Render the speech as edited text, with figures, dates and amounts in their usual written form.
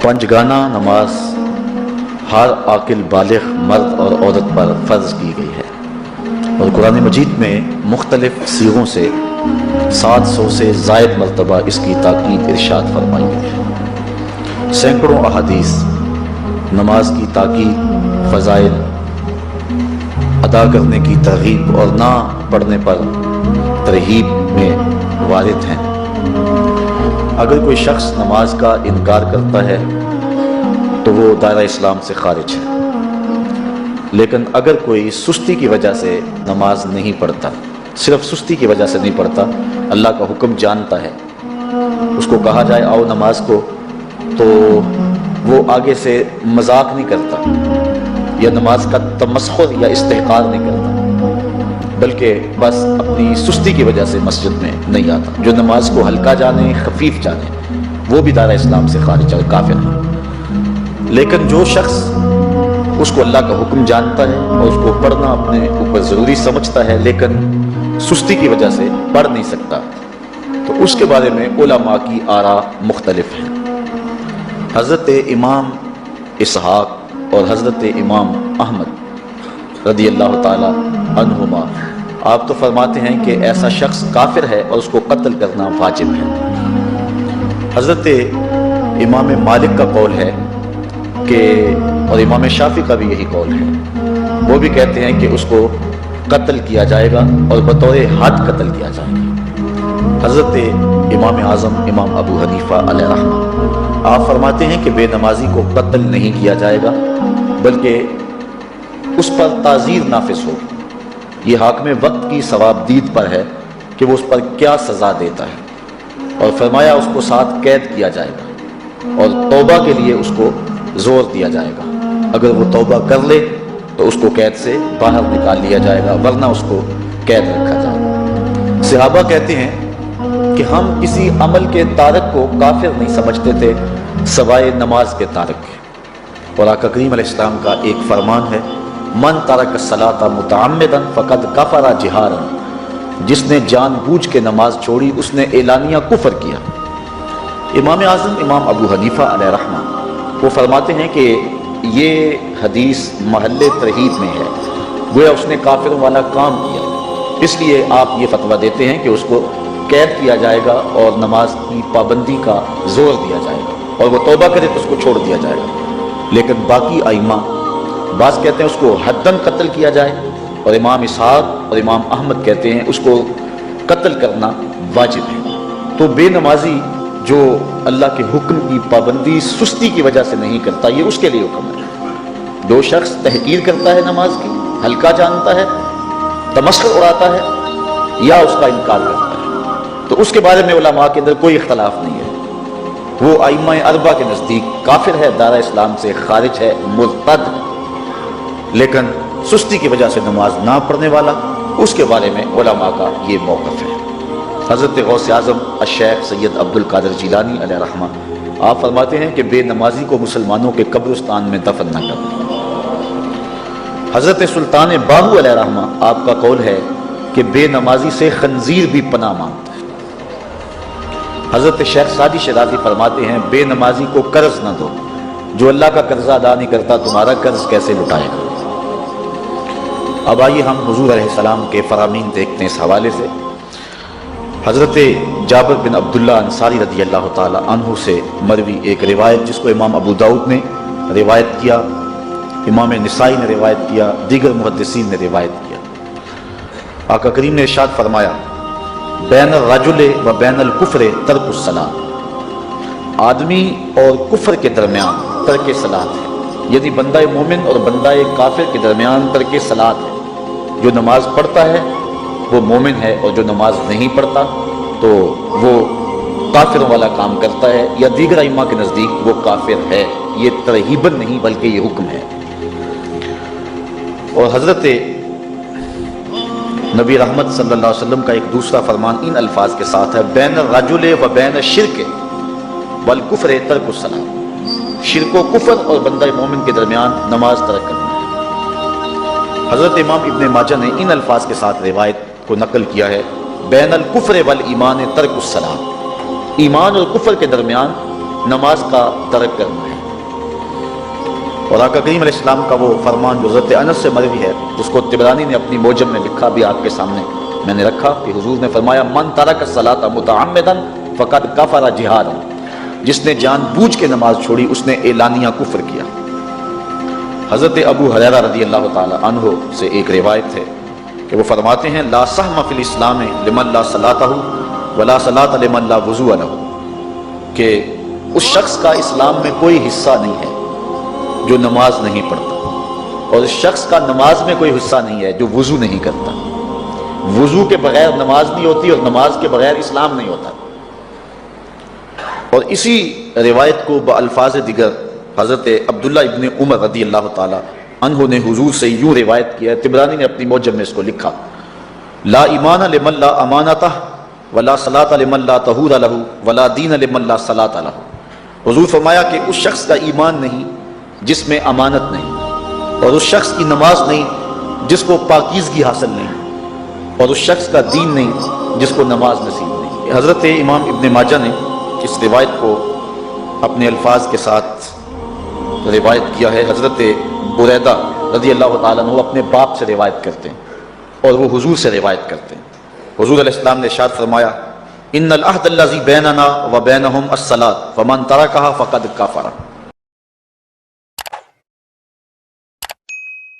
پنجگانہ نماز ہر عاقل بالغ مرد اور عورت پر فرض کی گئی ہے اور قرآن مجید میں مختلف صیغوں سے 700 سے زائد مرتبہ اس کی تاکید ارشاد فرمائی گئی ہے۔ سینکڑوں احادیث نماز کی تاکید، فضائل، ادا کرنے کی ترغیب اور نہ پڑھنے پر ترہیب میں وارد ہیں۔ اگر کوئی شخص نماز کا انکار کرتا ہے تو وہ دائرہ اسلام سے خارج ہے، لیکن اگر کوئی سستی کی وجہ سے نماز نہیں پڑھتا، صرف سستی کی وجہ سے نہیں پڑھتا، اللہ کا حکم جانتا ہے، اس کو کہا جائے آؤ نماز کو، تو وہ آگے سے مذاق نہیں کرتا یا نماز کا تمسخر یا استحقار نہیں کرتا، بلکہ بس اپنی سستی کی وجہ سے مسجد میں نہیں آتا۔ جو نماز کو ہلکا جانے، خفیف جانے، وہ بھی دائرہ اسلام سے خارج ہے، کافر ہے۔ لیکن جو شخص اس کو اللہ کا حکم جانتا ہے اور اس کو پڑھنا اپنے اوپر ضروری سمجھتا ہے لیکن سستی کی وجہ سے پڑھ نہیں سکتا، تو اس کے بارے میں علماء کی آراء مختلف ہیں۔ حضرت امام اسحاق اور حضرت امام احمد رضی اللہ تعالی عنہما آپ تو فرماتے ہیں کہ ایسا شخص کافر ہے اور اس کو قتل کرنا واجب ہے۔ حضرت امام مالک کا قول ہے کہ، اور امام شافعی کا بھی یہی قول ہے، وہ بھی کہتے ہیں کہ اس کو قتل کیا جائے گا اور بطور حد قتل کیا جائے گا۔ حضرت امام اعظم امام ابو حنیفہ علیہ رحمہ آپ فرماتے ہیں کہ بے نمازی کو قتل نہیں کیا جائے گا بلکہ اس پر تعزیر نافذ ہوگی۔ یہ حاکم وقت کی ثواب دید پر ہے کہ وہ اس پر کیا سزا دیتا ہے، اور فرمایا اس کو ساتھ قید کیا جائے گا اور توبہ کے لیے اس کو زور دیا جائے گا۔ اگر وہ توبہ کر لے تو اس کو قید سے باہر نکال لیا جائے گا، ورنہ اس کو قید رکھا جائے گا۔ صحابہ کہتے ہیں کہ ہم کسی عمل کے تارک کو کافر نہیں سمجھتے تھے سوائے نماز کے تارک کے، اور آقا کریم علیہ السلام کا ایک فرمان ہے، من ترک الصلاۃ متعمدا فقد کفر جہارا، جس نے جان بوجھ کے نماز چھوڑی اس نے اعلانیہ کفر کیا۔ امام اعظم امام ابو حنیفہ علیہ رحمہ وہ فرماتے ہیں کہ یہ حدیث محل ترہیب میں ہے، گویا اس نے کافروں والا کام کیا، اس لیے آپ یہ فتویٰ دیتے ہیں کہ اس کو قید کیا جائے گا اور نماز کی پابندی کا زور دیا جائے گا، اور وہ توبہ کرے تو اس کو چھوڑ دیا جائے گا۔ لیکن باقی ائمہ بعض کہتے ہیں اس کو حداً قتل کیا جائے، اور امام اسحاق اور امام احمد کہتے ہیں اس کو قتل کرنا واجب ہے۔ تو بے نمازی جو اللہ کے حکم کی پابندی سستی کی وجہ سے نہیں کرتا، یہ اس کے لیے حکم ہے۔ جو شخص تحقیر کرتا ہے نماز کی، ہلکا جانتا ہے، تمسخر اڑاتا ہے یا اس کا انکار کرتا ہے، تو اس کے بارے میں علماء کے اندر کوئی اختلاف نہیں ہے، وہ ائمہ اربعہ کے نزدیک کافر ہے، دائرہ اسلام سے خارج ہے، مرتد ہے۔ لیکن سستی کی وجہ سے نماز نہ پڑھنے والا، اس کے بارے میں علماء کا یہ موقف ہے۔ حضرت غوث اعظم الشیخ سید عبد القادر جیلانی علیہ رحمہ آپ فرماتے ہیں کہ بے نمازی کو مسلمانوں کے قبرستان میں دفن نہ کرنا۔ حضرت سلطان باہو علیہ رحمہ آپ کا قول ہے کہ بے نمازی سے خنزیر بھی پناہ مانگتا ہے۔ حضرت شیخ سعدی شیرازی فرماتے ہیں بے نمازی کو قرض نہ دو، جو اللہ کا قرض ادا نہیں کرتا تمہارا قرض کیسے لٹائے گا۔ اب آئیے ہم حضور علیہ السلام کے فرامین دیکھتے ہیں اس حوالے سے۔ حضرت جابر بن عبداللہ انصاری رضی اللہ تعالی عنہ سے مروی ایک روایت جس کو امام ابو داؤد نے روایت کیا، امام نسائی نے روایت کیا، دیگر محدثین نے روایت کیا۔ آقا کریم نے ارشاد فرمایا، بین الرجل و بین الکفر ترک الصلاۃ، آدمی اور کفر کے درمیان ترک صلاۃ ہے، یعنی بندہ مومن اور بندہ کافر کے درمیان ترک صلاۃ ہے۔ جو نماز پڑھتا ہے وہ مومن ہے، اور جو نماز نہیں پڑھتا تو وہ کافروں والا کام کرتا ہے، یا دیگر ائمہ کے نزدیک وہ کافر ہے۔ یہ ترہیباً نہیں بلکہ یہ حکم ہے۔ اور حضرت نبی رحمت صلی اللہ علیہ وسلم کا ایک دوسرا فرمان ان الفاظ کے ساتھ ہے، بین الرجل و بین الشرک والکفر ترک الصلاۃ، شرک و کفر اور بندہ مومن کے درمیان نماز ترک کرنا ہے۔ حضرت امام ابن ماجہ نے ان الفاظ کے ساتھ روایت کو نقل کیا ہے، بین الکفر والایمان ترک الصلاۃ، ایمان اور کفر کے درمیان نماز کا ترک کرنا ہے۔ اور آقا کریم علیہ السلام کا وہ فرمان جو حضرت انس سے مروی ہے، جس کو طبرانی نے اپنی موجم میں لکھا، بھی آپ کے سامنے میں نے رکھا، کہ حضور نے فرمایا من ترک الصلاۃ متعمدا فقد کفر جہارا، جس نے جان بوجھ کے نماز چھوڑی اس نے اعلانیہ کفر کیا۔ حضرت ابو ہریرہ رضی اللہ تعالی عنہ سے ایک روایت ہے کہ وہ فرماتے ہیں لا سہم فی الاسلام لمن لا صلاۃ ولا صلاۃ لمن لا وضوء لہ، کہ اس شخص کا اسلام میں کوئی حصہ نہیں ہے جو نماز نہیں پڑھتا، اور اس شخص کا نماز میں کوئی حصہ نہیں ہے جو وضو نہیں کرتا۔ وضو کے بغیر نماز نہیں ہوتی، اور نماز کے بغیر اسلام نہیں ہوتا۔ اور اسی روایت کو بالفاظ دیگر حضرت عبداللہ ابن عمر رضی اللہ تعالی عنہ نے حضور سے یوں روایت کیا ہے، طبرانی نے اپنی موجم میں اس کو لکھا لا ایمان لمن لا امانتہ ولا صلاۃ لمن لا طہور لہ ولا دین لمن لا صلاۃ لہ۔ حضور فرمایا کہ اس شخص کا ایمان نہیں جس میں امانت نہیں، اور اس شخص کی نماز نہیں جس کو پاکیزگی حاصل نہیں، اور اس شخص کا دین نہیں جس کو نماز نصیب نہیں۔ حضرت امام ابن ماجہ نے اس روایت کو اپنے الفاظ کے ساتھ روایت کیا ہے۔ حضرت بریدہ رضی اللہ تعالیٰ عنہ اپنے باپ سے روایت کرتے ہیں اور وہ حضور سے روایت کرتے ہیں۔ حضور علیہ السلام نے ارشاد فرمایا ان العہد الذی بیننا و بینہم الصلاۃ فمن ترکھا فقد کفر۔